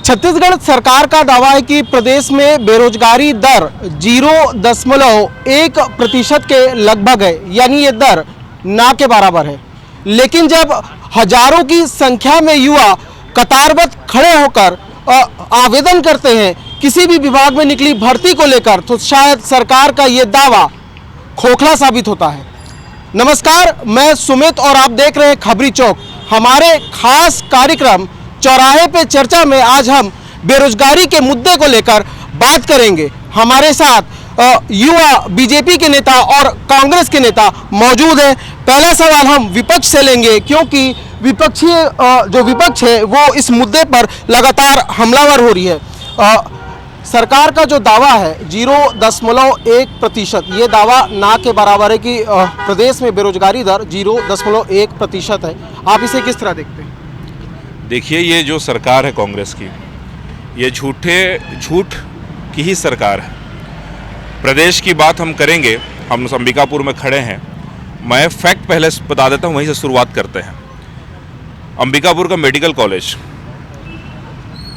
छत्तीसगढ़ सरकार का दावा है कि प्रदेश में बेरोजगारी दर 0.1% के लगभग है, यानी ये दर ना के बराबर है। लेकिन जब हजारों की संख्या में युवा कतारबद्ध खड़े होकर आवेदन करते हैं किसी भी विभाग में निकली भर्ती को लेकर, तो शायद सरकार का ये दावा खोखला साबित होता है। नमस्कार, मैं सुमित और आप देख रहे हैं खबरी चौक। हमारे खास कार्यक्रम चौराहे पे चर्चा में आज हम बेरोजगारी के मुद्दे को लेकर बात करेंगे। हमारे साथ युवा बीजेपी के नेता और कांग्रेस के नेता मौजूद हैं। पहला सवाल हम विपक्ष से लेंगे, क्योंकि विपक्षीय जो विपक्ष है वो इस मुद्दे पर लगातार हमलावर हो रही है। सरकार का जो दावा है 0.1%, ये दावा ना के बराबर है कि प्रदेश में बेरोजगारी दर 0.1% है। आप इसे किस तरह देखते हैं? देखिए, ये जो सरकार है कांग्रेस की, ये झूठ की ही सरकार है। प्रदेश की बात हम करेंगे, हम अंबिकापुर में खड़े हैं। मैं फैक्ट पहले बता देता हूँ, वहीं से शुरुआत करते हैं। अंबिकापुर का मेडिकल कॉलेज,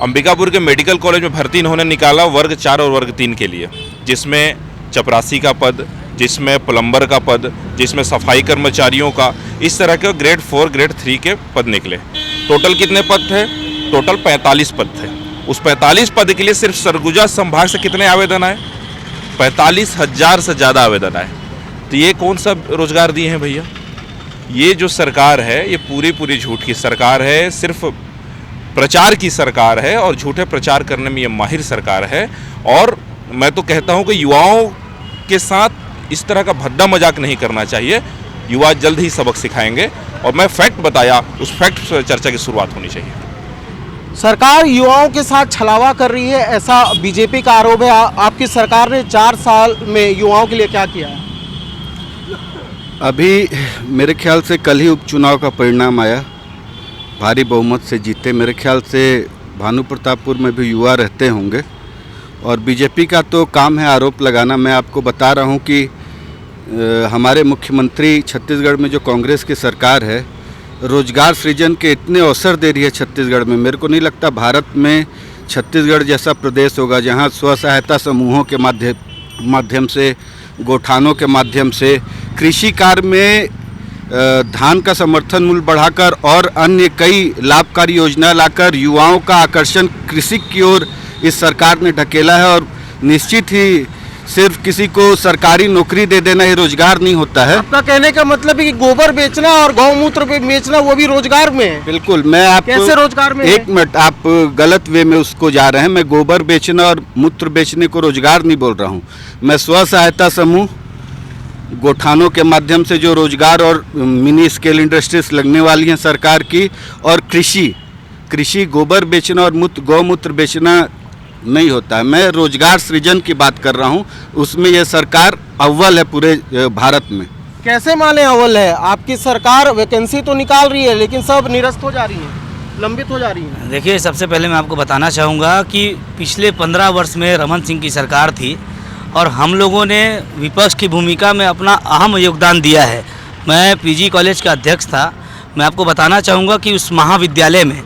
अंबिकापुर के मेडिकल कॉलेज में भर्ती इन्होंने निकाला वर्ग 4 और वर्ग 3 के लिए, जिसमें चपरासी का पद, जिसमें प्लम्बर का पद, जिसमें सफाई कर्मचारियों का, इस तरह के ग्रेड 4 ग्रेड 3 के पद निकले। टोटल कितने पद थे? टोटल 45 पद थे। उस 45 पद के लिए सिर्फ सरगुजा संभाग से कितने आवेदन आए? 45,000 से ज़्यादा आवेदन आए। तो ये कौन सा रोजगार दिए हैं भैया? ये जो सरकार है ये पूरी झूठ की सरकार है, सिर्फ प्रचार की सरकार है और झूठे प्रचार करने में ये माहिर सरकार है। और मैं तो कहता हूँ कि युवाओं के साथ इस तरह का भद्दा मजाक नहीं करना चाहिए। युवा जल्द ही सबक सिखाएंगे और मैं फैक्ट बताया, उस फैक्ट से चर्चा की शुरुआत होनी चाहिए। सरकार युवाओं के साथ छलावा कर रही है, ऐसा बीजेपी का आरोप है। आपकी सरकार ने 4 साल में युवाओं के लिए क्या किया है? अभी मेरे ख्याल से कल ही उपचुनाव का परिणाम आया, भारी बहुमत से जीते। मेरे ख्याल से भानु प्रतापपुर में भी युवा रहते होंगे और बीजेपी का तो काम है आरोप लगाना। मैं आपको बता रहा हूं कि हमारे मुख्यमंत्री छत्तीसगढ़ में जो कांग्रेस की सरकार है, रोजगार सृजन के इतने अवसर दे रही है छत्तीसगढ़ में। मेरे को नहीं लगता भारत में छत्तीसगढ़ जैसा प्रदेश होगा जहां स्व सहायता समूहों के माध्यम से, गोठानों के माध्यम से, कृषि कार्य में धान का समर्थन मूल्य बढ़ाकर और अन्य कई लाभकारी योजना लाकर युवाओं का आकर्षण कृषि की ओर इस सरकार ने ढकेला है। और निश्चित ही सिर्फ किसी को सरकारी नौकरी दे देना ही रोजगार नहीं होता है। आपका कहने का मतलब है कि गोबर बेचना और गौमूत्र बेचना वो भी रोजगार में है? बिल्कुल। मैं आप कैसे रोजगार में? एक मिनट, आप गलत वे में उसको जा रहे हैं। मैं गोबर बेचना और मूत्र बेचने को रोजगार नहीं बोल रहा हूँ। मैं स्व सहायता समूह, गोठानों के माध्यम से जो रोजगार और मिनी स्केल इंडस्ट्रीज लगने वाली हैं सरकार की, और कृषि गोबर बेचना और गौमूत्र बेचना नहीं होता है। मैं रोजगार सृजन की बात कर रहा हूं, उसमें यह सरकार अव्वल है पूरे भारत में। कैसे माने अव्वल है? आपकी सरकार वैकेंसी तो निकाल रही है लेकिन सब निरस्त हो जा रही है, लंबित हो जा रही है। देखिए, सबसे पहले मैं आपको बताना चाहूँगा कि पिछले 15 वर्ष में रमन सिंह की सरकार थी और हम लोगों ने विपक्ष की भूमिका में अपना अहम योगदान दिया है। मैं पीजी कॉलेज का अध्यक्ष था। मैं आपको बताना चाहूँगा कि उस महाविद्यालय में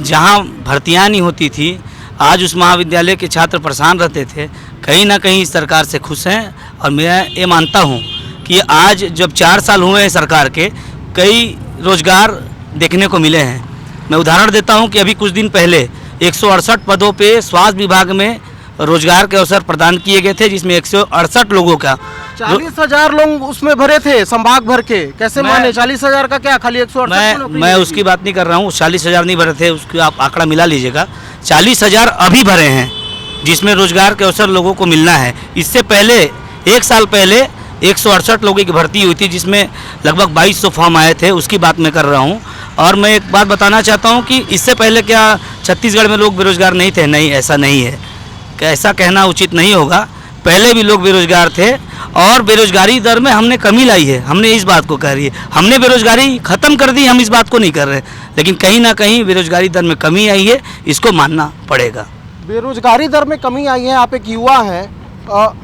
जहाँ भर्तियाँ नहीं होती थी, आज उस महाविद्यालय के छात्र परेशान रहते थे। कहीं ना कहीं इस सरकार से खुश हैं और मैं ये मानता हूँ कि आज जब 4 साल हुए हैं सरकार के, कई रोजगार देखने को मिले हैं। मैं उदाहरण देता हूँ कि अभी कुछ दिन पहले 168 पदों पे स्वास्थ्य विभाग में रोजगार के अवसर प्रदान किए गए थे, जिसमें 168 लोगों का 40,000 लोग उसमें भरे थे संभाग भर के। कैसे माने 40,000 का क्या खाली 168? मैं उसकी बात नहीं कर रहा हूँ। 40,000 नहीं भरे थे, उसकी आप आंकड़ा मिला लीजिएगा। 40,000 अभी भरे हैं, जिसमें रोजगार के अवसर लोगों को मिलना है। इससे पहले 1 साल पहले 168 लोगों की भर्ती हुई थी, जिसमें लगभग 2200 फॉर्म आए थे। उसकी बात मैं कर रहा हूँ। और मैं एक बात बताना चाहता हूँ कि इससे पहले क्या छत्तीसगढ़ में लोग बेरोजगार नहीं थे? नहीं, ऐसा नहीं है। ऐसा कहना उचित नहीं होगा। पहले भी लोग बेरोजगार थे और बेरोजगारी दर में हमने कमी लाई है। हमने इस बात को कह रही है, हमने बेरोजगारी ख़त्म कर दी, हम इस बात को नहीं कर रहे। लेकिन कहीं ना कहीं बेरोजगारी दर में कमी आई है, इसको मानना पड़ेगा। बेरोजगारी दर में कमी आई है। आप एक युवा हैं,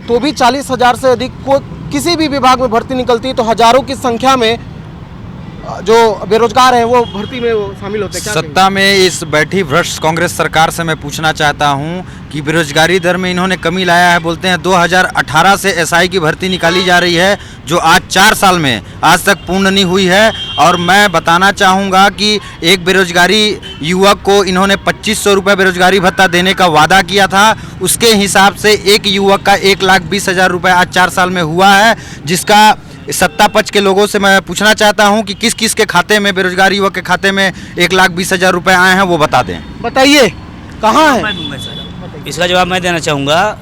तो भी 40,000 से अधिक को किसी भी विभाग में भर्ती निकलती है तो हजारों की संख्या में जो बेरोजगार हैं वो भर्ती में वो शामिल होते हैं? क्या कहेंगे? सत्ता में इस बैठी भ्रष्ट कांग्रेस सरकार से मैं पूछना चाहता हूं कि बेरोजगारी दर में इन्होंने कमी लाया है। बोलते हैं 2018 से एसआई की भर्ती निकाली जा रही है, जो आज 4 साल में आज तक पूर्ण नहीं हुई है। और मैं बताना चाहूँगा कि एक बेरोजगारी युवक को इन्होंने 2500 रुपये बेरोजगारी भत्ता देने का वादा किया था। उसके हिसाब से एक युवक का 1,20,000 रुपये आज 4 साल में हुआ है, जिसका सत्ता पक्ष के लोगों से मैं पूछना चाहता हूं कि किस किस के खाते में, बेरोजगार युवक के खाते में 1,20,000 रुपये आए हैं, वो बता दें। बताइए कहाँ है? मैं दूंगा सर। इसका जवाब मैं देना चाहूँगा।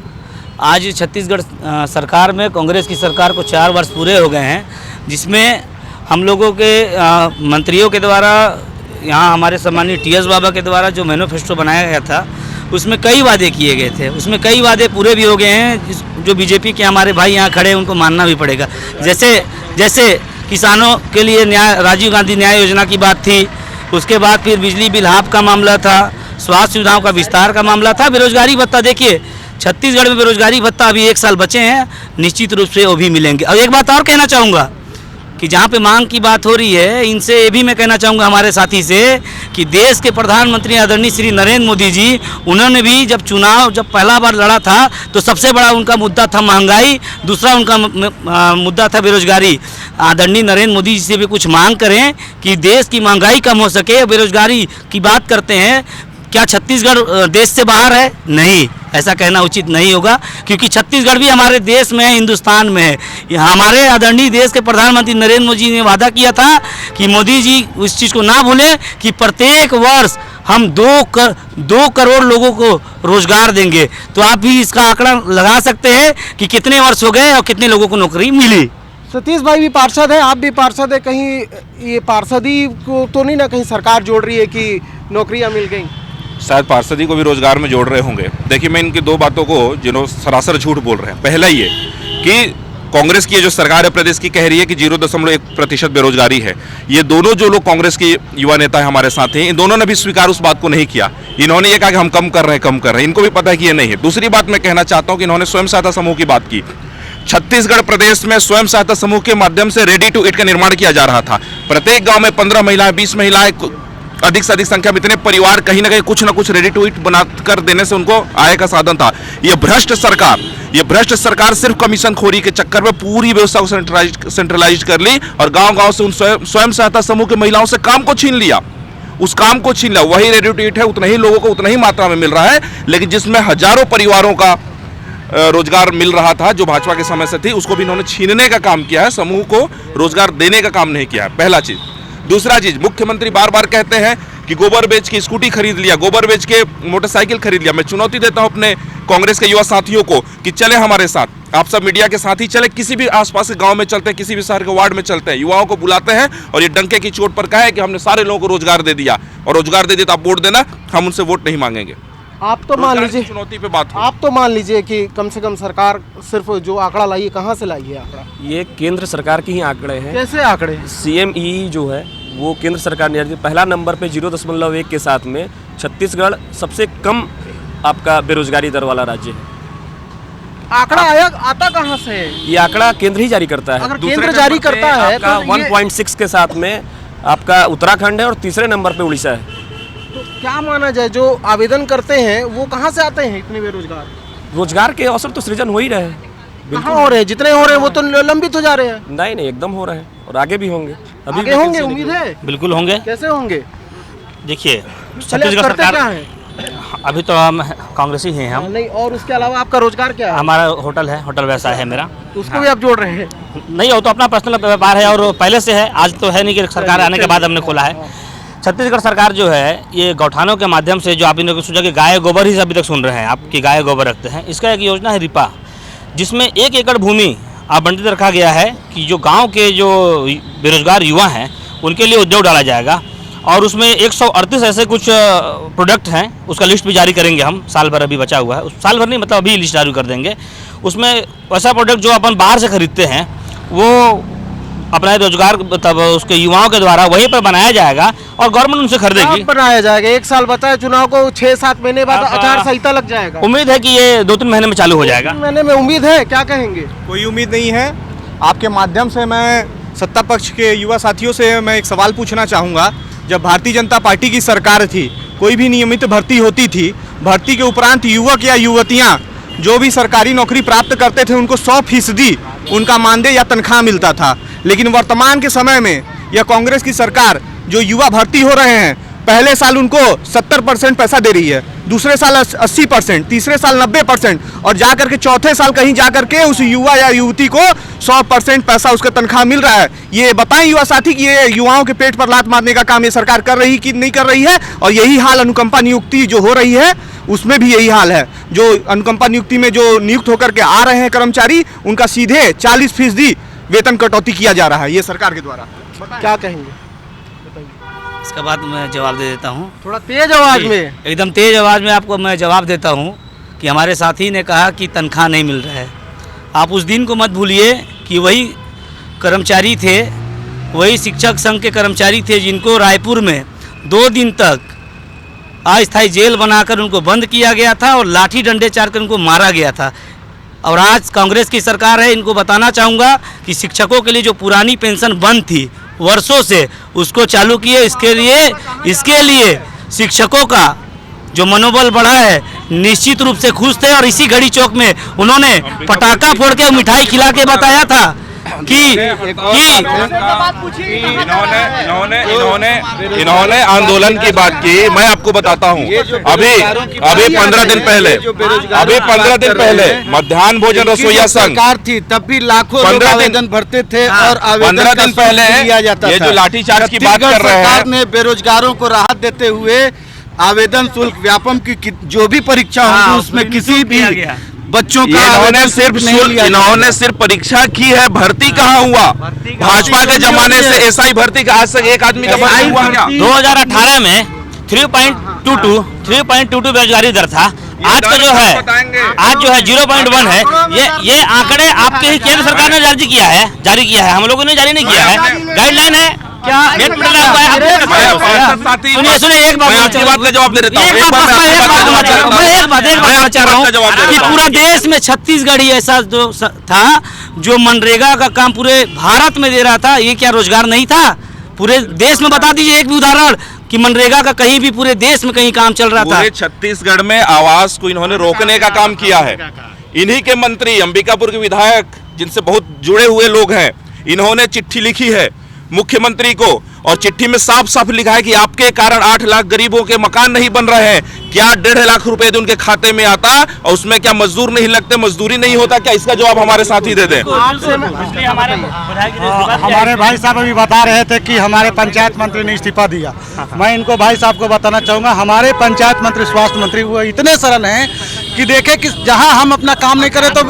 आज छत्तीसगढ़ सरकार में कांग्रेस की सरकार को 4 वर्ष पूरे हो गए हैं, जिसमें हम लोगों के मंत्रियों के द्वारा, यहाँ हमारे सम्मानीय TS बाबा के द्वारा जो मैनिफेस्टो बनाया गया था, उसमें कई वादे किए गए थे। उसमें कई वादे पूरे भी हो गए हैं। जो बीजेपी के हमारे भाई यहाँ खड़े हैं उनको मानना भी पड़ेगा। जैसे किसानों के लिए न्याय, राजीव गांधी न्याय योजना की बात थी। उसके बाद फिर बिजली बिल हाफ का मामला था, स्वास्थ्य सुविधाओं का विस्तार का मामला था, बेरोजगारी भत्ता। देखिए छत्तीसगढ़ में बेरोजगारी भत्ता अभी 1 साल बचे हैं, निश्चित रूप से वो भी मिलेंगे। और एक बात और कहना चाहूँगा कि जहाँ पे मांग की बात हो रही है, इनसे ये भी मैं कहना चाहूँगा हमारे साथी से कि देश के प्रधानमंत्री आदरणीय श्री नरेंद्र मोदी जी, उन्होंने भी जब चुनाव पहला बार लड़ा था तो सबसे बड़ा उनका मुद्दा था महंगाई, दूसरा उनका मुद्दा था बेरोजगारी। आदरणीय नरेंद्र मोदी जी से भी कुछ मांग करें कि देश की महंगाई कम हो सके। बेरोजगारी की बात करते हैं, क्या छत्तीसगढ़ देश से बाहर है? नहीं, ऐसा कहना उचित नहीं होगा, क्योंकि छत्तीसगढ़ भी हमारे देश में है, हिंदुस्तान में है। हमारे आदरणीय देश के प्रधानमंत्री नरेंद्र मोदी जी ने वादा किया था कि मोदी जी उस चीज़ को ना भूलें कि प्रत्येक वर्ष हम 2 करोड़ लोगों को रोजगार देंगे। तो आप भी इसका आंकड़ा लगा सकते हैं कि कितने वर्ष हो गए और कितने लोगों को नौकरी मिली। सतीश भाई भी पार्षद है, आप भी पार्षद है, कहीं ये पार्षदी को तो नहीं ना कहीं सरकार जोड़ रही है कि नौकरियां मिल गई? शायद पार्षदी को भी रोजगार में जोड़ रहे होंगे। देखिए, मैं इनकी 2 बातों को जिन्होंने सरासर झूठ बोल रहे हैं। पहला ये कि कांग्रेस की जो सरकार है प्रदेश की कह रही है कि 0.1% बेरोजगारी है। ये दोनों जो लोग कांग्रेस के युवा नेता है हमारे साथ हैं, इन दोनों ने भी स्वीकार उस बात को नहीं किया। इन्होंने ये कहा कि हम कम कर रहे हैं। इनको भी पता है कि ये नहीं है। दूसरी बात मैं कहना चाहता हूँ कि इन्होंने स्वयं सहायता समूह की बात की। छत्तीसगढ़ प्रदेश में स्वयं सहायता समूह के माध्यम से रेडी टू ईट का निर्माण किया जा रहा था। प्रत्येक गाँव में 15 महिलाएं, 20 महिलाएं, अधिक से अधिक संख्या में इतने परिवार कहीं ना कहीं कुछ ना कुछ रेडी टू ईट बना कर देने से उनको आय का साधन था। ये भ्रष्ट सरकार सिर्फ कमीशन खोरी के चक्कर में पूरी व्यवस्था को सेंट्रलाइज कर ली और गांव-गांव से उन स्वयं सहायता समूह के महिलाओं से काम को छीन लिया। उस काम को छीन लिया। वही रेडी टू ईट है, उतना ही लोगों को उतना ही मात्रा में मिल रहा है, लेकिन जिसमें हजारों परिवारों का रोजगार मिल रहा था जो भाजपा के समय से थी, उसको भी इन्होंने छीनने का काम किया है। समूह को रोजगार देने का काम नहीं किया है। पहला चीज। दूसरा चीज, मुख्यमंत्री बार बार कहते हैं कि गोबर बेच के स्कूटी खरीद लिया, गोबर बेच के मोटरसाइकिल खरीद लिया। मैं चुनौती देता हूं अपने कांग्रेस के युवा साथियों को कि चले हमारे साथ, आप सब मीडिया के साथी चले, किसी भी आसपास के गांव में चलते हैं, किसी भी शहर के वार्ड में चलते हैं, युवाओं को बुलाते हैं और ये डंके की चोट पर कहा है कि हमने सारे लोगों को रोजगार दे दिया, और रोजगार दे दिया तो आप वोट देना, हम उनसे वोट नहीं मांगेंगे। आप तो मान लीजिए, चुनौती पे बात हो। आप तो मान लीजिए कि कम से कम सरकार सिर्फ जो आंकड़ा लाई है, कहाँ से लाई है आंकड़ा? ये केंद्र सरकार के ही आंकड़े हैं। कैसे आंकड़े? CME जो है वो केंद्र सरकार ने पहला नंबर पे 0.1 के साथ में छत्तीसगढ़ सबसे कम आपका बेरोजगारी दर वाला राज्य है। आंकड़ा आता कहाँ से है? ये आंकड़ा केंद्र ही जारी करता है। अगर केंद्र जारी करता है आपका तो 1.6 के साथ में आपका उत्तराखंड है और तीसरे नंबर पे उड़ीसा है। तो क्या माना जाए, जो आवेदन करते हैं वो कहाँ से आते हैं इतने बेरोजगार? रोजगार के अवसर तो सृजन हो ही रहे हैं। कहाँ हो रहे हैं? जितने हो रहे हैं वो तो लंबित हो जा रहे हैं। नहीं, एकदम हो रहे हैं और आगे भी होंगे। अभी आगे होंगे, उम्मीद है? बिल्कुल होंगे। कैसे होंगे? देखिए, चलिए, आप छत्तीसगढ़ करते सरकार क्या है? अभी तो हम कांग्रेसी ही हैं हम। नहीं, और उसके अलावा आपका रोजगार क्या है? हमारा होटल है, होटल व्यवसाय है मेरा। उसको भी आप जोड़ रहे हैं? नहीं, वो तो अपना पर्सनल व्यापार है और पहले से है, आज तो है नहीं कि सरकार आने के बाद हमने खोला है। छत्तीसगढ़ सरकार जो है ये गौठानों के माध्यम से, जो आप इन्होंने सोचा कि गाय गोबर ही अभी तक सुन रहे हैं आप कि गाय गोबर रखते हैं, इसका एक योजना है रिपा, जिसमें 1 एकड़ भूमि आवंटित रखा गया है कि जो गांव के जो बेरोजगार युवा हैं उनके लिए उद्योग डाला जाएगा। और उसमें 138 ऐसे कुछ प्रोडक्ट हैं, उसका लिस्ट भी जारी करेंगे हम। साल भर अभी बचा हुआ है, साल भर नहीं मतलब अभी लिस्ट जारी कर देंगे। उसमें वैसा प्रोडक्ट जो अपन बाहर से खरीदते हैं वो अपना रोजगार तब उसके युवाओं के द्वारा वहीं पर बनाया जाएगा और गवर्नमेंट उनसे खरीदेगी। कब बनाया जाएगा? 1 साल बता है, चुनाव को 6-7 महीने बाद आचार संहिता लग जाएगा। उम्मीद है कि ये 2-3 महीने में चालू हो जाएगा। 2-3 महीने में उम्मीद है? क्या कहेंगे? कोई उम्मीद नहीं है। आपके माध्यम से मैं सत्ता पक्ष के युवा साथियों से मैं एक सवाल पूछना चाहूँगा। जब भारतीय जनता पार्टी की सरकार थी, कोई भी नियमित भर्ती होती थी, भर्ती के उपरांत युवक या युवतियाँ जो भी सरकारी नौकरी प्राप्त करते थे उनको 100% उनका मानदेय या तनख्वाह मिलता था। लेकिन वर्तमान के समय में यह कांग्रेस की सरकार जो युवा भर्ती हो रहे हैं, पहले साल उनको 70% पैसा दे रही है, दूसरे साल 80%, तीसरे साल 90% और जाकर के चौथे साल कहीं जाकर के उस युवा या युवती को 100% पैसा उसका तनख्वाह मिल रहा है। ये बताएं युवा साथी कि ये युवाओं के पेट पर लात मारने का काम ये सरकार कर रही कि नहीं कर रही है। और यही हाल अनुकंपा नियुक्ति जो हो रही है उसमें भी यही हाल है। जो अनुकंपा नियुक्ति में जो नियुक्त होकर के आ रहे हैं कर्मचारी, उनका सीधे 40% वेतन कटौती किया जा रहा है ये सरकार के द्वारा। क्या कहेंगे? इसके बाद मैं जवाब दे देता हूँ, थोड़ा तेज आवाज में। एकदम तेज आवाज़ में आपको मैं जवाब देता हूँ कि हमारे साथी ने कहा कि तनख्वाह नहीं मिल रहा है। आप उस दिन को मत भूलिए कि वही कर्मचारी थे, वही शिक्षक संघ के कर्मचारी थे जिनको रायपुर में 2 दिन तक अस्थायी जेल बनाकर उनको बंद किया गया था और लाठी डंडे चारकर उनको मारा गया था। और आज कांग्रेस की सरकार है, इनको बताना चाहूँगा कि शिक्षकों के लिए जो पुरानी पेंशन बंद थी वर्षों से, उसको चालू किए। इसके लिए शिक्षकों का जो मनोबल बढ़ा है, निश्चित रूप से खुश थे। और इसी घड़ी चौक में उन्होंने पटाखा फोड़ के मिठाई खिला के बताया था कि इन्होंने आंदोलन की बात की। मैं आपको बताता हूँ, अभी 15 दिन पहले मध्याह्न भोजन रसोईया संघ सरकार थी तब भी लाखों लोग आवेदन भरते थे और आवेदन 15 दिन पहले दिया जाता ये था। जो लाठीचार्ज की बात कर रहे हैं, सरकार ने बेरोजगारों को राहत देते हुए आवेदन शुल्क व्यापम की जो भी परीक्षा होगी उसमें किसी भी बच्चों का इन्होंने सिर्फ परीक्षा की है, भर्ती कहाँ हुआ? भाजपा के जमाने से एसआई भर्ती का आज तक एक आदमी का भर्ती हुआ क्या? 2018 में 3.22 बेरोजगारी दर था। आज का जो है आज जो है 0.1 है। ये आंकड़े आपके ही केंद्र सरकार ने जारी किया है, हम लोगों ने जारी नहीं किया है। गाइडलाइन है क्या? सुनिए एक बात का जवाब दे देता हूँ। एक बात चाह रहा हूँ कि पूरा देश में छत्तीसगढ़ ही ऐसा जो था जो मनरेगा का काम पूरे भारत में दे रहा था। ये क्या रोजगार नहीं था पूरे देश में? बता दीजिए एक भी उदाहरण कि मनरेगा का कहीं भी पूरे देश में कहीं काम चल रहा था। पूरे छत्तीसगढ़ में आवास को इन्होंने रोकने का काम किया है। इन्हीं के मंत्री, अंबिकापुर के विधायक जिनसे बहुत जुड़े हुए लोग हैं, इन्होंने चिट्ठी लिखी है मुख्यमंत्री को और चिट्ठी में साफ साफ लिखा है कि आपके कारण 8 लाख गरीबों के मकान नहीं बन रहे हैं। क्या 1.5 लाख रुपए उनके खाते में आता और उसमें क्या मजदूर नहीं लगते, मजदूरी नहीं होता क्या? इसका जवाब हमारे साथी दे दें। हमारे भाई साहब अभी बता रहे थे कि हमारे पंचायत मंत्री ने इस्तीफा दिया। मैं इनको भाई साहब को बताना चाहूँगा, हमारे पंचायत मंत्री, स्वास्थ्य मंत्री वो इतने सरल हैं कि देखे कि जहाँ हम अपना काम नहीं करें तो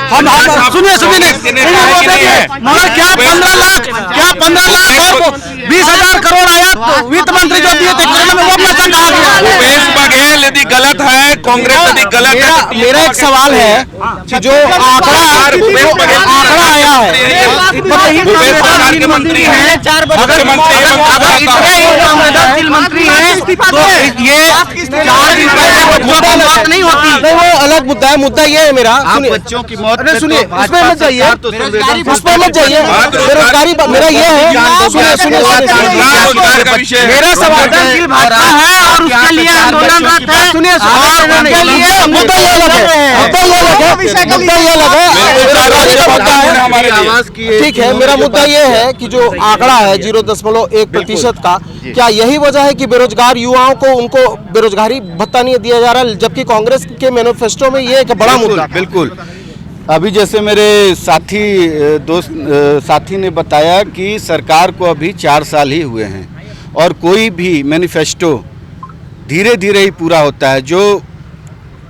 हम सुनिए मगर क्या 15 लाख और 20,000 करोड़ आया तो वित्त मंत्री जो दिए थे वो पैसा कहाँ गया? भूपेश बघेल यदि गलत है, कांग्रेस यदि गलत है, मेरा एक सवाल है कि जो आंकड़ा आया है, भूपेश सरकार के मंत्री हैं, मंत्री हैं तो ये बात नहीं होती। नहीं, वो अलग मुद्दा है। मुद्दा ये है मेरा, बच्चों की मौत अरे सुनिए, उसमें मत जाइए, उस पर मत जाइए। बेरोजगारी मेरा ये है, सुनिए मेरा सवाल है और उसके लिए आंदोलनरत है। सुनिए उसके लिए मुद्दा ये लगा, ठीक है। मेरा मुद्दा ये है कि जो आंकड़ा है 0.1% का, क्या यही वजह है कि बेरोजगार युवाओं को उनको बेरोजगारी भत्ता नहीं दिया जा रहा, जबकि कांग्रेस के मैनिफेस्टो में ये एक बड़ा मुद्दा? बिल्कुल। अभी जैसे मेरे साथी ने बताया कि सरकार को अभी 4 साल ही हुए हैं और कोई भी मैनिफेस्टो धीरे धीरे ही पूरा होता है, जो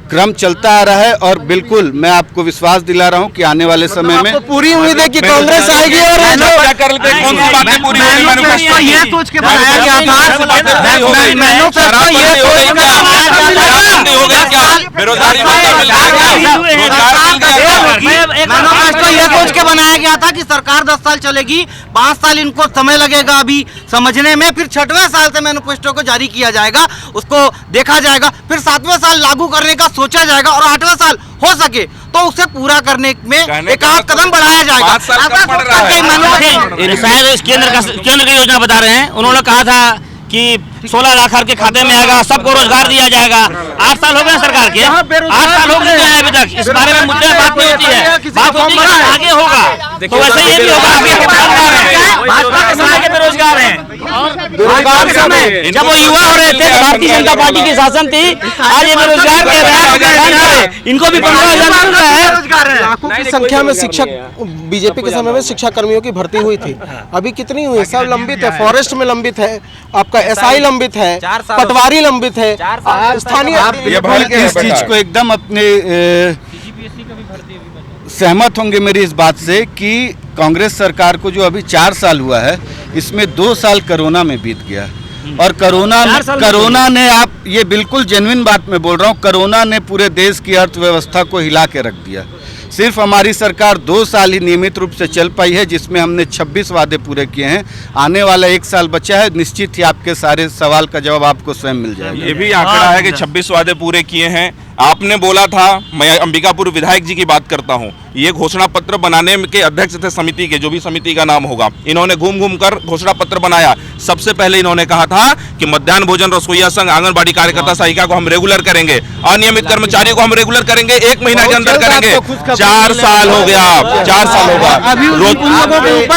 क्रम चलता आ रहा है। और बिल्कुल मैं आपको विश्वास दिला रहा हूं कि आने वाले समय में पूरी उम्मीद है कि कांग्रेस आएगी। और क्या कर लेते हैं? कौन सी बातें पूरी होगी? मैनिफेस्टो ये सोच के बनाया गया था, बेरोजगारी ये सोच के बनाया गया था कि सरकार 10 साल चलेगी, 5 साल इनको समय लगेगा अभी समझने में, फिर 6वें साल से मैनिफेस्टो को जारी किया जाएगा, उसको देखा जाएगा, फिर 7वें साल लागू करने का सोचा जाएगा और 8वें साल हो सके तो उसे पूरा करने में एक आध कदम बढ़ाया जाएगा। शायद केंद्र की योजना बता रहे हैं, उन्होंने कहा था कि 16 लाख हर के खाते में आएगा, सबको रोजगार दिया जाएगा। 8 साल हो गए सरकार के, 8 साल हो गए हैं अभी तक, इस बारे में मुद्दे बात नहीं होती है, बात होती है कि आगे होगा, तो वैसे ये भी होगा। भाजपा के समय के बेरोजगार हैं, बेरोजगार समय जब वो युवा हो रहे थे भारतीय जनता पार्टी की शासन थी, आज ये बेरोजगार कह रहे हैं, इनको भी 15,000 मिल रहा है। लाखों की संख्या में शिक्षक बीजेपी के समय में शिक्षा कर्मियों की भर्ती हुई थी, अभी कितनी हुई? सब लंबित है, फॉरेस्ट में लंबित है, आपका एसआई लंबित है, पटवारी लंबित है, स्थानीय। इस चीज को एकदम अपने सहमत होंगे मेरी इस बात से कि कांग्रेस सरकार को जो अभी 4 साल हुआ है, इसमें 2 साल कोरोना में बीत गया और कोरोना ने, आप ये बिल्कुल जेन्युइन बात मैं बोल रहा हूँ, कोरोना ने पूरे देश की अर्थव्यवस्था को हिला के रख दिया। सिर्फ हमारी सरकार 2 साल ही नियमित रूप से चल पाई है, जिसमें हमने 26 वादे पूरे किए हैं। आने वाला 1 साल बचा है, निश्चित ही आपके सारे सवाल का जवाब आपको स्वयं मिल जाएगा। ये भी आंकड़ा है कि 26 वादे पूरे किए हैं। आपने बोला था, मैं अंबिकापुर विधायक जी की बात करता हूं, ये घोषणा पत्र बनाने के अध्यक्ष थे समिति के, जो भी समिति का नाम होगा, इन्होंने घूम घूम कर घोषणा पत्र बनाया। सबसे पहले इन्होंने कहा था कि मध्याह्न भोजन रसोईया संघ, आंगनबाड़ी कार्यकर्ता सहायिका को हम रेगुलर करेंगे, अनियमित कर्मचारियों को हम रेगुलर करेंगे, 1 महीना के अंदर करेंगे। 4 साल हो गया, 4 साल होगा।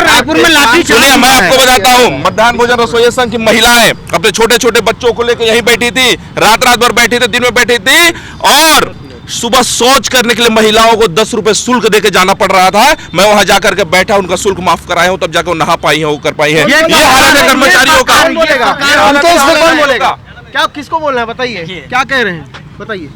रायपुर में लाठी सुनिए, मैं आपको बताता हूँ, मध्याह्न भोजन रसोईया संघ की महिलाएं अपने छोटे छोटे बच्चों को लेकर यहीं बैठी थी, रात भर बैठी थी, दिन में बैठी थी, और सुबह शौच करने के लिए महिलाओं को 10 रुपए शुल्क देके जाना पड़ रहा था। मैं वहां जाकर के बैठा, उनका शुल्क माफ कराया हूं, तब जाकर वो नहा पाई है, वो कर पाई है। ये हालत है कर्मचारियों का। कौन बोलेगा? क्या किसको बोलना है बताइए, क्या कह रहे हैं बताइए।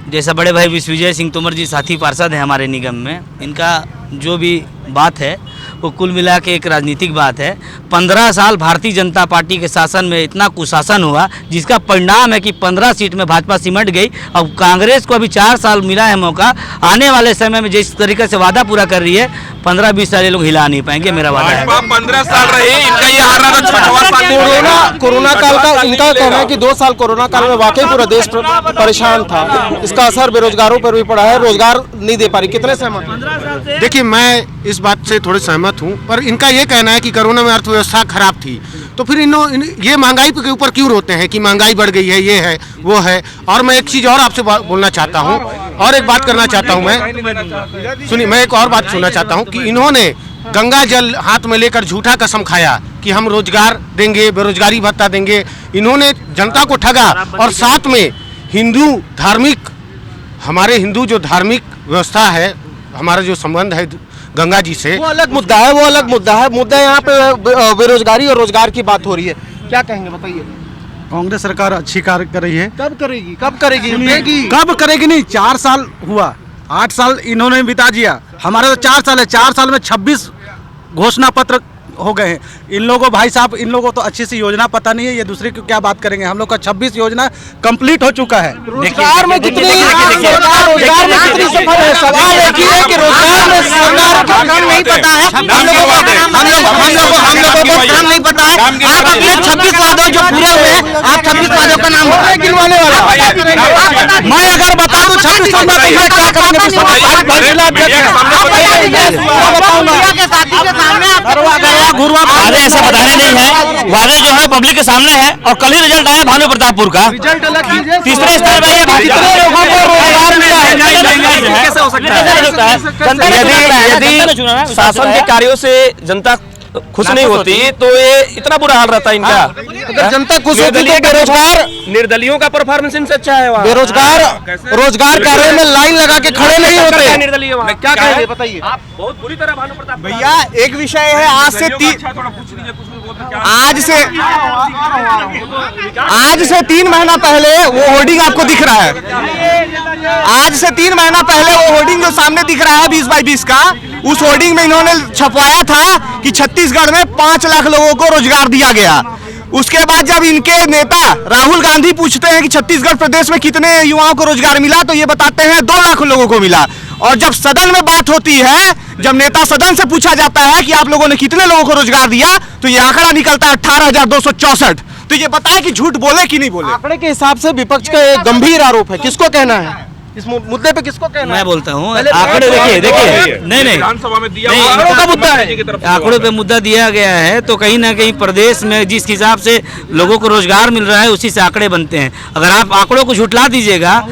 जैसा बड़े भाई विश्वविजय सिंह तोमर जी साथी पार्षद हैं हमारे निगम में, इनका जो भी बात है वो कुल मिला के एक राजनीतिक बात है। 15 साल भारतीय जनता पार्टी के शासन में इतना कुशासन हुआ, जिसका परिणाम है कि 15 सीट में भाजपा सिमट गई। अब कांग्रेस को अभी 4 साल मिला है मौका, आने वाले समय में जिस तरीके से वादा पूरा कर रही है, 15-20 साल ये लोग हिला नहीं पाएंगे, मेरा वादा है। 15 साल रहे, इनका ये हारना था 6वां साल। कोरोना काल का इनका कहना है कि 2 साल कोरोना काल में वाकई पूरा देश परेशान था, इसका असर बेरोजगारों पर भी पड़ा है, रोजगार नहीं दे पा रही। कितने सहमत? देखिए, मैं इस बात से थोड़े सहमत हूँ, पर इनका ये कहना है कि कोरोना में अर्थव्यवस्था खराब थी, तो फिर ये महंगाई के ऊपर क्यों रोते हैं कि महंगाई बढ़ गई है, ये है वो है। और मैं एक चीज़ और आपसे बोलना चाहता हूँ, और एक बात करना चाहता हूँ मैं, सुनिए, मैं एक और बात सुनना चाहता हूँ कि इन्होंने गंगा जल हाथ में लेकर झूठा कसम खाया कि हम रोजगार देंगे, बेरोजगारी भत्ता देंगे। इन्होंने जनता को ठगा, और साथ में हिंदू धार्मिक, हमारे हिंदू जो धार्मिक व्यवस्था है, हमारा जो संबंध है गंगा जी से, वो अलग मुद्दा है, वो अलग मुद्दा है। मुद्दा यहाँ पे बेरोजगारी और रोजगार की बात हो रही है, क्या कहेंगे बताइए। कांग्रेस सरकार अच्छी कार्य कर रही है। कब करेगी, कब करेगी, कब करेगी नहीं, 4 साल हुआ, 8 साल इन्होंने बिता दिया, हमारे तो 4 साल है। 4 साल में 26 घोषणा पत्र हो गए हैं। इन लोगों, भाई साहब, इन लोगों को तो अच्छी सी योजना पता नहीं है, ये दूसरे की क्या बात करेंगे। हम लोग का 26 योजना कंप्लीट हो चुका है। रोजगार में कितनी सफल है? सवाल एक ही है कि रोजगार में सरकार का काम नहीं पता है, हम लोगों को काम नहीं पता है। आप अपने 26 वादों जो पूरे हुए हैं, आप 26 वादों का नाम गिनवाने वाला। मैं अगर बता दूं 26 वादों तो मैं क्या करेंगे? वादे ऐसे बताने नहीं है, वादे जो है पब्लिक के सामने है, और कल ही रिजल्ट आया भानु प्रतापपुर का, तीसरे स्तर पर यदि शासन के कार्यों से जनता खुश नहीं होती तो ये इतना बुरा हाल रहता है इनका। अगर जनता खुश होती तो बेरोजगार, निर्दलियों का परफॉर्मेंस इनसे अच्छा है वहाँ। बेरोजगार रोजगार कार्य में लाइन लगा के खड़े नहीं होते। निर्दलीय वहाँ क्या कहेंगे बताइए। आप बहुत बुरी तरह भानु प्रताप भैया, एक विषय है, आज से 3 महीना पहले वो होर्डिंग आपको दिख रहा है, आज से 3 महीना पहले वो होर्डिंग जो सामने दिख रहा है 20x20 का, उस होर्डिंग में इन्होंने छपवाया था कि छत्तीसगढ़ में 5 लाख लोगों को रोजगार दिया गया। उसके बाद जब इनके नेता राहुल गांधी पूछते हैं कि छत्तीसगढ़ प्रदेश में कितने युवाओं को रोजगार मिला, तो ये बताते हैं 2 लाख लोगों को मिला। और जब सदन में बात होती है, जब नेता सदन से पूछा जाता है कि आप लोगों ने कितने लोगों को रोजगार दिया, तो ये आंकड़ा निकलता है 18,264। तो ये बताए कि झूठ बोले कि नहीं बोले। आंकड़े के हिसाब से विपक्ष का एक गंभीर आरोप है, किसको कहना है इस मुद्दे पे, किसको कहना है? मैं बोलता हूँ, आंकड़े देखिए नहीं विधानसभा में दिया आंकड़ों का मुद्दा है, आंकड़ों पे मुद्दा दिया गया है, तो कहीं ना कहीं प्रदेश में जिस हिसाब से लोगों को रोजगार मिल रहा है उसी से आंकड़े बनते हैं। अगर आप आंकड़ों को झुठला दीजिएगा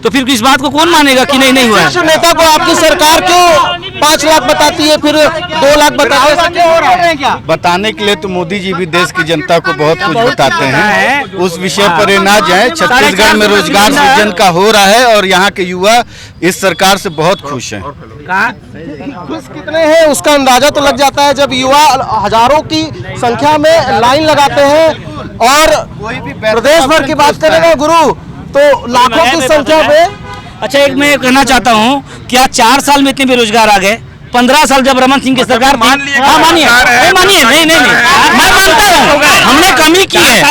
तो फिर इस बात को कौन मानेगा कि नहीं हुआ है। नेता को आपकी सरकार क्यों 5 लाख बताती है, फिर 2 लाख बताती है, क्या हो रहा है? क्या बताने के लिए तो मोदी जी भी देश की जनता को बहुत कुछ बताते हैं, उस विषय पर ये ना जाए। छत्तीसगढ़ में रोजगार सृजन का हो रहा है और यहाँ के युवा इस सरकार से बहुत खुश हैं। खुश कितने हैं उसका अंदाजा तो लग जाता है जब युवा हजारों की संख्या में लाइन लगाते हैं। और प्रदेश भर की बात करेगा गुरु तो लाखों की संख्या में। अच्छा, एक मैं कहना चाहता हूँ, क्या 4 साल में इतने बेरोजगार आ गए? 15 साल जब रमन सिंह की सरकार थी, हाँ मानिए नहीं मैं मानता हूँ, हमने कमी की है,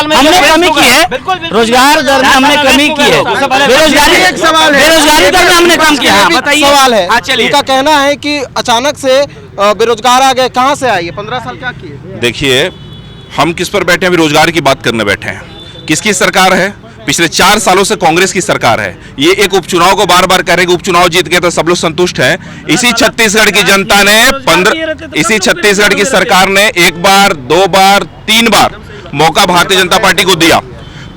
रोजगार दर में हमने कमी की है, बेरोजगारी दर में हमने कम किया। बताइए, सवाल है, उनका कहना है कि अचानक से बेरोजगार आ गए, कहाँ से आए? 15 साल क्या किए? देखिए, हम किस पर बैठे हैं? अभी रोजगार की बात करने बैठे हैं। किसकी सरकार है? पिछले 4 सालों से कांग्रेस की सरकार है। ये एक उपचुनाव को बार बार कह रहे कि उपचुनाव जीत गए तो सब लोग संतुष्ट हैं। इसी छत्तीसगढ़ की जनता ने इसी छत्तीसगढ़ की सरकार ने 1 बार, 2 बार, 3 बार मौका भारतीय जनता पार्टी को दिया।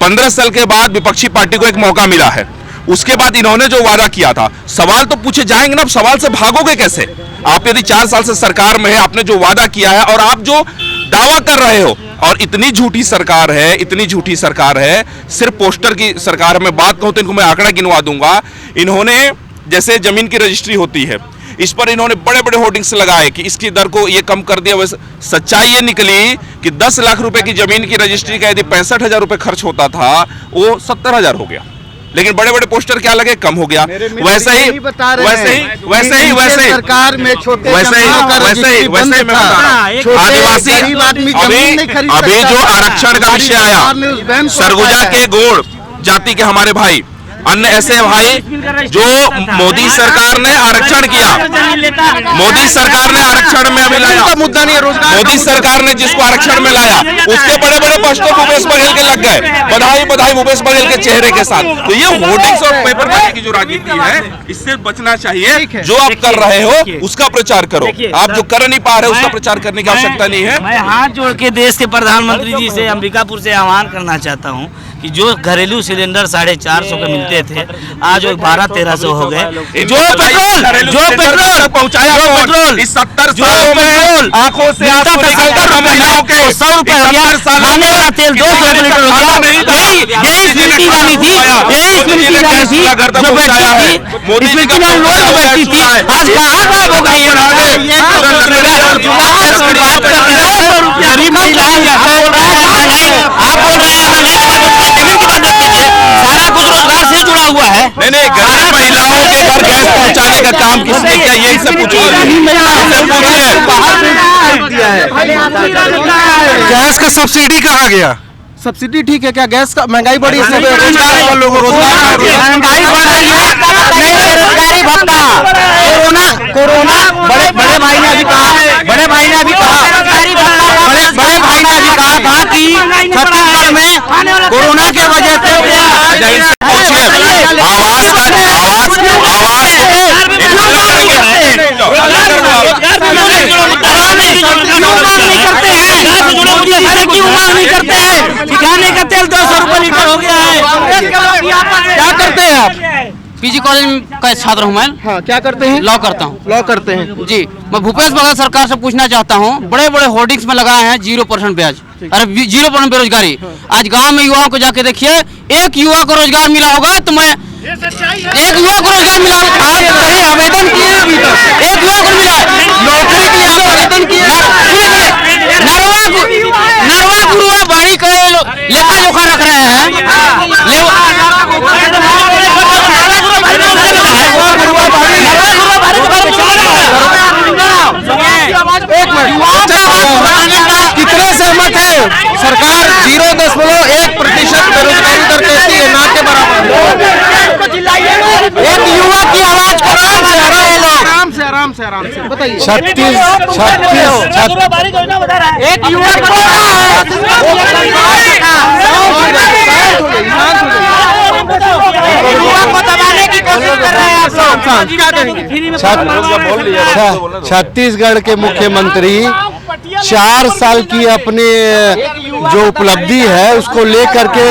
15 साल के बाद विपक्षी पार्टी को एक मौका मिला है। उसके बाद इन्होंने जो वादा किया था, सवाल तो पूछे जाएंगे ना, अब सवाल से भागोगे कैसे? आप यदि 4 साल से सरकार में है, आपने जो वादा किया है और आप जो दावा कर रहे हो, और इतनी झूठी सरकार है, सिर्फ पोस्टर की सरकार। में बात कहूं तो इनको मैं आंकड़ा गिनवा दूंगा। इन्होंने जैसे जमीन की रजिस्ट्री होती है, इस पर इन्होंने बड़े बड़े होर्डिंग्स लगाए कि इसकी दर को ये कम कर दिया। वैसे सच्चाई ये निकली कि 10 लाख रुपए की जमीन की रजिस्ट्री का यदि 65,000 रुपए खर्च होता था, वो 70,000 हो गया। लेकिन बड़े बड़े पोस्टर क्या लगे, कम हो गया। वैसे ही सरकार में छोटे आदिवासी अभी जो आरक्षण का विषय आया, सरगुजा के गोड़ जाति के हमारे भाई, अन्य ऐसे भाई जो मोदी सरकार ने आरक्षण किया, मोदी सरकार ने आरक्षण में अभी लाया, मुद्दा नहीं है रोजगार। मोदी सरकार ने जिसको आरक्षण में लाया, उसके बड़े बड़े पोस्टर भूपेश बघेल के लग गए। बधाई भूपेश बघेल के चेहरे के साथ। तो ये होर्डिंग्स और पेपरबाजी की जो राजनीति है, इससे बचना चाहिए। जो आप कर रहे हो उसका प्रचार करो, आप जो कर नहीं पा रहे उसका प्रचार करने की आवश्यकता नहीं है। मैं हाथ जोड़ के देश के प्रधानमंत्री जी से अंबिकापुर से आह्वान करना चाहता हूँ कि जो घरेलू सिलेंडर 450 के मिलते थे, आज वो 1200-1300 हो गए। जो पेट्रोल पहुंचाया, पेट्रोल इस 70 सालों में आंखों से महिलाओं के 100 रुपए हो गया, खाने वाला तेल 200 लीटर हो गया। यही स्मृति वाली थी, जो बेचती थी, स्मृति में लोग बेचती थी, आज कहाँ गायब हो गई? गरीब महिलाएं आप बोल रहे हैं सारा कुछ रोजगार से जुड़ा हुआ है। नहीं, गरीब महिलाओं के घर गैस पहुंचाने का काम किसने किया, यही सब पूछिए। गैस का सब्सिडी कहाँ गया? सब्सिडी ठीक है क्या? गैस का महंगाई बढ़ी, इससे रोजगार लोगों रोजगार महंगाई बढ़ रही है। बेरोजगारी भत्ता, कोरोना बड़े भाई ने अभी कहा था कि छत्तीसगढ़ में कोरोना के वजह से खाने का तेल 200 रुपए लीटर हो गया है। क्या करते हैं आप? पीजी कॉलेज का छात्र हूँ मैं। हाँ, क्या करते हैं? लॉ करता हूँ। लॉ करते हैं जी। मैं भूपेश बघेल सरकार से पूछना चाहता हूँ, बड़े बड़े होर्डिंग्स में लगाए हैं 0% ब्याज, अरे 0% बेरोजगारी। आज गांव में युवाओं को जाके देखिए, एक युवा को रोजगार मिला होगा तो मैं एक युवा को रोजगार मिला होगा। आप कहीं आवेदन किए अभी तक? एक युवा को मिला नौकरी के लिए आवेदन किए? नरवा गुरुआ बाड़ी का लेखा जोखा रख रहे हैं। एक मिनट, कितने सहमत है? सरकार 0.1% बेरोजगारी दर कहती है, ना के बराबर। एक युवा की आवाज को कौन से हरा है? आराम से बताइए। 36 एक युवा को दबाने की कोशिश कर रहे हैं आप लोग। छत्तीसगढ़ के मुख्यमंत्री 4 साल की अपनी जो उपलब्धि है उसको लेकर के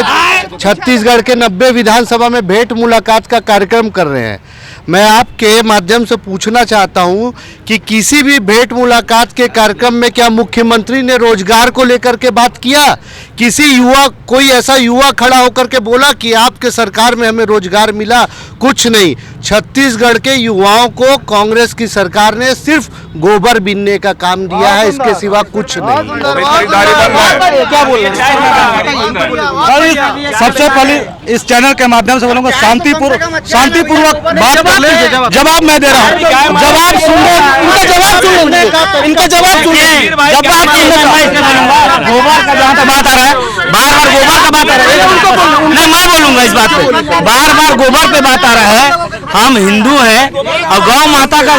छत्तीसगढ़ के 90 विधानसभा में भेंट मुलाकात का कार्यक्रम कर रहे हैं। मैं आपके माध्यम से पूछना चाहता हूं कि किसी भी भेंट मुलाकात के कार्यक्रम में क्या मुख्यमंत्री ने रोजगार को लेकर के बात किया? किसी युवा, कोई ऐसा युवा खड़ा होकर के बोला कि आपके सरकार में हमें रोजगार मिला? कुछ नहीं। छत्तीसगढ़ के युवाओं को कांग्रेस की सरकार ने सिर्फ गोबर बीनने का काम दिया है, इसके सिवा कुछ नहीं। क्या बोल रहे हैं? सबसे पहले इस चैनल के माध्यम से बोलूंगा शांतिपूर्वक बात कर ले। जवाब मैं दे रहा हूँ, जवाब सुनो, इनका जवाब सुनिए। गोबर का जहाँ तक बात आ रहा है, बार बार गोबर का बात आ रहा है, मैं बोलूंगा इस बात पे। बार बार गोबर पे बात आ रहा है। हम हिंदू हैं और गौ माता का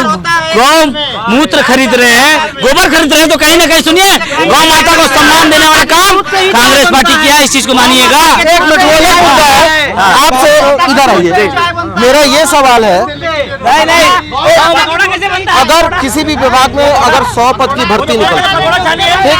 गौ मूत्र खरीद रहे हैं, गोबर खरीद रहे हैं, तो कहीं ना कहीं सुनिए, गौ माता को सम्मान देने वाला काम कांग्रेस पार्टी किया है, इस चीज को मानिएगा। एक मिनट, वो अलग मुद्दा है। आपसे इधर आइए। मेरा ये सवाल है, अगर किसी भी विभाग में अगर 100 पद की भर्ती निकलती है, ठीक,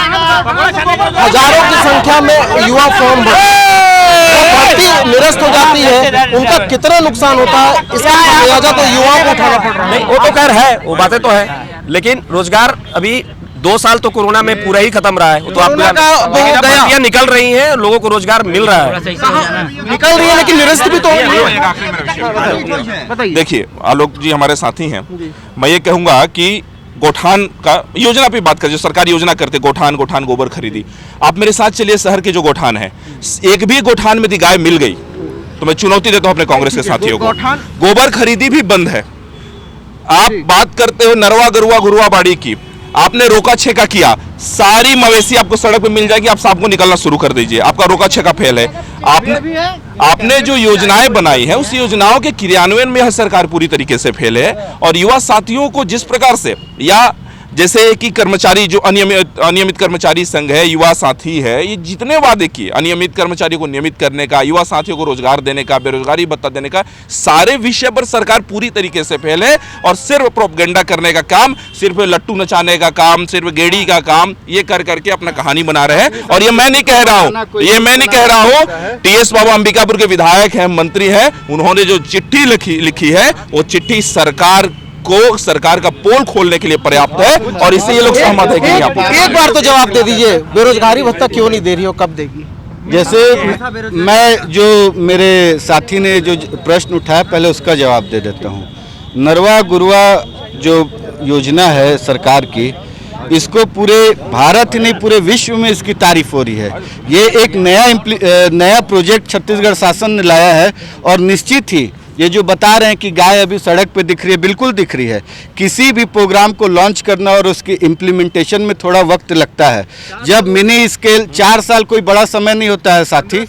हजारों की संख्या में युवा फॉर्म भर्ती निरस्त हो जाती है, उनका कितना नुकसान होता है, इसका खामियाजा तो युवाओं को उठाना पड़ रहा है। नहीं, वो तो खैर है, वो बातें तो है, लेकिन रोजगार अभी 2 साल तो कोरोना में पूरा ही खत्म रहा है। वो तो आपको निकल रही हैं, लोगों को रोजगार मिल रहा है, निकल रही है, लेकिन निरस्त भी तो देखिए, आलोक जी हमारे साथी हैं। मैं ये कहूंगा कि गोठान का योजना पे बात कर, जो सरकारी योजना करते, गोठान गोबर खरीदी, आप मेरे साथ चलिए शहर के जो गोठान है, एक भी गोठान में गाय मिल गई तो मैं चुनौती देता हूं अपने कांग्रेस के साथियों को, गोबर खरीदी भी बंद है। आप बात करते हो नरवा गरुआ घुरुआ बाड़ी की, आपने रोका छेका किया, सारी मवेशी आपको सड़क पे मिल जाएगी, आप सांप को निकलना शुरू कर दीजिए, आपका रोका छेका फेल है। आपने जो योजनाएं बनाई है उस योजनाओं के क्रियान्वयन में यह सरकार पूरी तरीके से फेल है। और युवा साथियों को जिस प्रकार से, या जैसे कि कर्मचारी जो अनियमित कर्मचारी संघ है, युवा साथी है, ये जितने वादे किए अनियमित कर्मचारियों को नियमित करने का, युवा साथियों को रोजगार देने का, बेरोजगारी भत्ता देने का, सारे विषय पर सरकार पूरी तरीके से फेल है। और सिर्फ प्रोपगेंडा करने का काम, सिर्फ लट्टू नचाने का काम, सिर्फ गेड़ी का काम, ये कर करके अपना कहानी बना रहे हैं। और ये मैं नहीं कह रहा हूँ, TS बाबू अंबिकापुर के विधायक हैं, मंत्री हैं, उन्होंने जो चिट्ठी लिखी है वो चिट्ठी सरकार का पोल खोलने के लिए पर्याप्त है, और इससे ये लोग सहमत है कि नहीं। आप एक बार तो जवाब दे दीजिए, बेरोजगारी भत्ता क्यों नहीं दे रही हो, कब देगी? जैसे मैं, जो मेरे साथी ने जो प्रश्न उठाया, पहले उसका जवाब दे देता हूँ। नरवा गुरुआ जो योजना है सरकार की, इसको पूरे भारत ही नहीं पूरे विश्व में इसकी तारीफ हो रही है। ये एक नया प्रोजेक्ट छत्तीसगढ़ शासन ने लाया है, और निश्चित ही ये जो बता रहे हैं कि गाय अभी सड़क पे दिख रही है, बिल्कुल दिख रही है। किसी भी प्रोग्राम को लॉन्च करना और उसकी इम्प्लीमेंटेशन में थोड़ा वक्त लगता है। जब मिनी स्केल, 4 साल कोई बड़ा समय नहीं होता है साथी।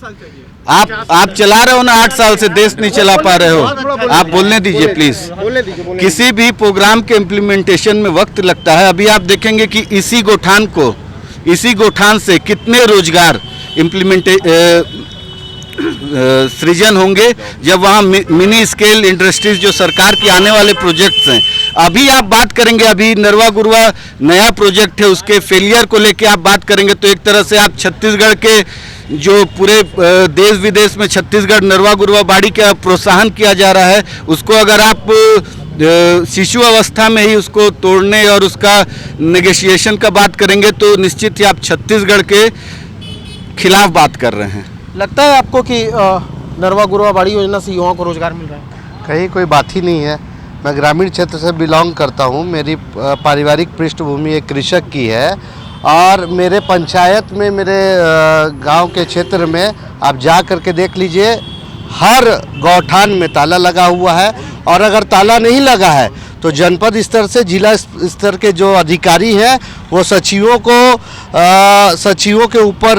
आप चला रहे हो ना 8 साल से, देश नहीं चला पा रहे हो, आप बोलने दीजिए प्लीज। किसी भी प्रोग्राम के इम्प्लीमेंटेशन में वक्त लगता है। अभी आप देखेंगे कि इसी गोठान से कितने रोजगार सृजन होंगे, जब वहाँ मिनी स्केल इंडस्ट्रीज जो सरकार की आने वाले प्रोजेक्ट्स हैं। अभी आप बात करेंगे, अभी नरवा गुरुआ नया प्रोजेक्ट है, उसके फेलियर को लेके आप बात करेंगे, तो एक तरह से आप छत्तीसगढ़ के जो पूरे देश विदेश में छत्तीसगढ़ नरवा गुरुआ बाड़ी का प्रोत्साहन किया जा रहा है, उसको अगर आप शिशु अवस्था में ही उसको तोड़ने और उसका नेगोशिएशन का बात करेंगे, तो निश्चित ही आप छत्तीसगढ़ के खिलाफ बात कर रहे हैं। लगता है आपको कि नरवा गुरुआ बाड़ी योजना से युवाओं को रोजगार मिल रहा है? कहीं कोई बात ही नहीं है। मैं ग्रामीण क्षेत्र से बिलोंग करता हूँ। मेरी पारिवारिक पृष्ठभूमि एक कृषक की है, और मेरे पंचायत में, मेरे गांव के क्षेत्र में आप जा कर के देख लीजिए, हर गौठान में ताला लगा हुआ है। और अगर ताला नहीं लगा है तो जनपद स्तर से जिला स्तर के जो अधिकारी हैं वो सचिवों के ऊपर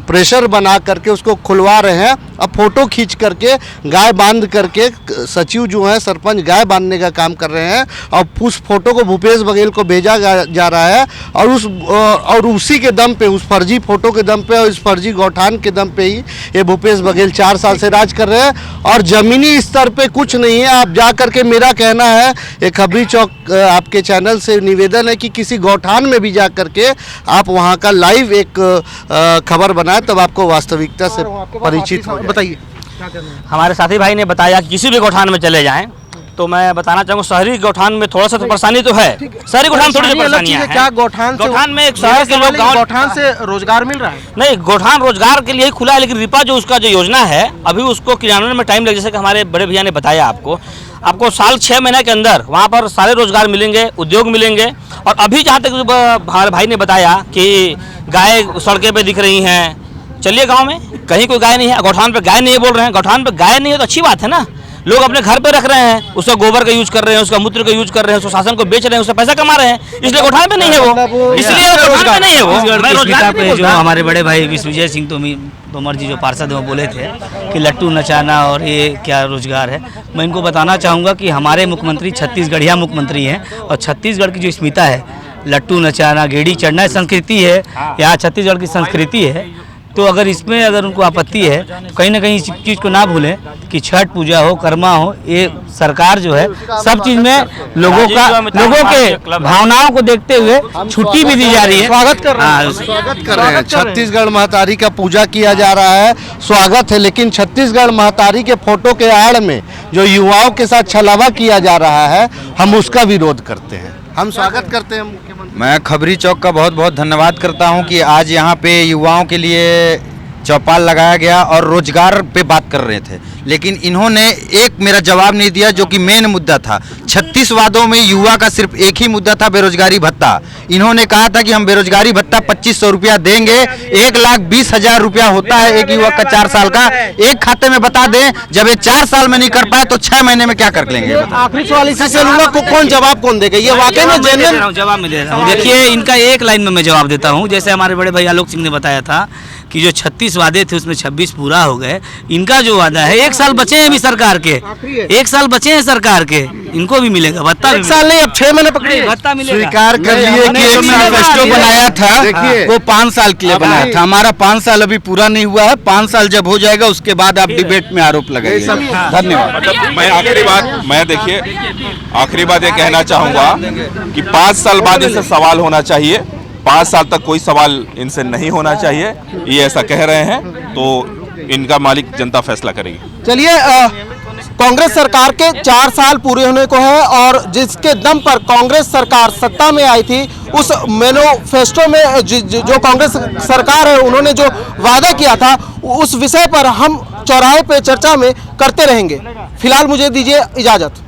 प्रेशर बना करके उसको खुलवा रहे हैं, अब फोटो खींच करके गाय बांध करके सचिव जो है सरपंच गाय बांधने का काम कर रहे हैं और उस फोटो को भूपेश बघेल को भेजा जा रहा है और उसी के दम पे, उस फर्जी फोटो के दम पे और इस फर्जी गौठान के दम पे ही ये भूपेश बघेल 4 साल से राज कर रहे हैं और ज़मीनी स्तर पे कुछ नहीं है। आप जा करके, मेरा कहना है एक खबरी चौक आपके चैनल से निवेदन है कि किसी गौठान में भी जा करके आप वहाँ का लाइव एक खबर बनाएं, तब आपको वास्तविकता से परिचित हो। बताइए। हमारे साथी भाई ने बताया कि किसी भी गौठान में चले जाएं, तो मैं बताना चाहूँगा शहरी गौठान में थोड़ा सा तो परेशानी तो है। शहरी गौठान थोड़ी सी परेशानियां हैं। क्या गौठान में एक शहर के लोग गौठान से रोजगार मिल रहा है? नहीं, गौठान रोजगार के लिए ही खुला है, लेकिन रिपा जो उसका जो योजना है अभी उसको क्रियान्वयन में टाइम लगे। जैसे कि हमारे बड़े भैया ने बताया आपको साल 6 महीने के अंदर वहाँ पर सारे रोजगार मिलेंगे, उद्योग मिलेंगे। और अभी जहाँ तक हमारे भाई ने बताया कि गाय सड़कें पे दिख रही हैं, चलिए गांव में कहीं कोई गाय नहीं है, गौठान पे गाय नहीं है बोल रहे हैं। गौठान पे गाय नहीं है तो अच्छी बात है ना, लोग अपने घर पे रख रहे हैं, उसका गोबर का यूज कर रहे हैं, उसका मूत्र का यूज कर रहे हैं, उसको शासन को बेच रहे हैं, उससे पैसा कमा रहे हैं, इसलिए गौठान पे नहीं है वो, इसलिए गौठान पे नहीं है वो। जो हमारे बड़े भाई विश्वविजय सिंह तोमर जी जो पार्षद वो बोले थे कि लट्टू नचाना और ये क्या रोजगार है, मैं इनको बताना चाहूँगा कि हमारे मुख्यमंत्री छत्तीसगढ़िया मुख्यमंत्री हैं और छत्तीसगढ़ की जो स्मिता है, लट्टू नचाना, गेड़ी चढ़ना संस्कृति है, यहाँ छत्तीसगढ़ की संस्कृति है। तो अगर इसमें अगर उनको आपत्ति है तो कहीं ना कहीं इस चीज़ को ना भूलें कि छठ पूजा हो, कर्मा हो, ये सरकार जो है सब चीज़ में लोगों के भावनाओं को देखते हुए छुट्टी भी दी जा रही है। स्वागत कर रहे हैं छत्तीसगढ़ महतारी का पूजा किया जा रहा है, स्वागत है। लेकिन छत्तीसगढ़ महतारी के फोटो के आड़ में जो युवाओं के साथ छलावा किया जा रहा है, हम उसका विरोध करते हैं। हम स्वागत करते हैं मुख्यमंत्री। मैं खबरी चौक का बहुत बहुत धन्यवाद करता हूं कि आज यहां पे युवाओं के लिए चौपाल लगाया गया और रोजगार पे बात कर रहे थे, लेकिन इन्होंने एक मेरा जवाब नहीं दिया जो कि मेन मुद्दा था। 36 वादों में युवा का सिर्फ एक ही मुद्दा था, बेरोजगारी भत्ता। इन्होंने कहा था कि हम बेरोजगारी भत्ता 2500 रुपया देंगे, 1,20,000 रुपया होता है एक युवक का 4 साल का, एक खाते में बता दें। जब ये 4 साल में नहीं कर पाए तो 6 महीने में क्या कर लेंगे? आखिरी सवाल इसी से लूंगा, कौन जवाब देगा? ये वाकई में जेन्युइन जवाब मैं दे रहा हूँ। देखिए, इनका एक लाइन में मैं जवाब देता हूँ। जैसे हमारे बड़े भाई आलोक सिंह ने बताया था कि जो 36 वादे थे उसमें 26 पूरा हो गए। इनका जो वादा है, 1 साल बचे हैं अभी सरकार के, 1 साल बचे हैं सरकार के, इनको भी मिलेगा भत्ता। 1 साल नहीं, अब 6 महीने पकड़िए, भत्ता मिलेगा। स्वीकार कर लिए कि एक मैनिफेस्टो बनाया था, वो 5 साल के लिए बनाया था। हमारा 5 साल अभी पूरा नहीं हुआ है। 5 साल जब हो जाएगा उसके बाद आप डिबेट में आरोप लगाइए। धन्यवाद। मैं आखिरी बात ये कहना चाहूँगा कि 5 साल बाद इनसे सवाल होना चाहिए। 5 साल तक कोई सवाल इनसे नहीं होना चाहिए, ये ऐसा कह रहे हैं, तो इनका मालिक जनता फैसला करेगी। चलिए, कांग्रेस सरकार के 4 साल पूरे होने को है और जिसके दम पर कांग्रेस सरकार सत्ता में आई थी, उस मैनिफेस्टो में जो कांग्रेस सरकार है उन्होंने जो वादा किया था, उस विषय पर हम चौराहे पे चर्चा में करते रहेंगे। फिलहाल मुझे दीजिए इजाजत।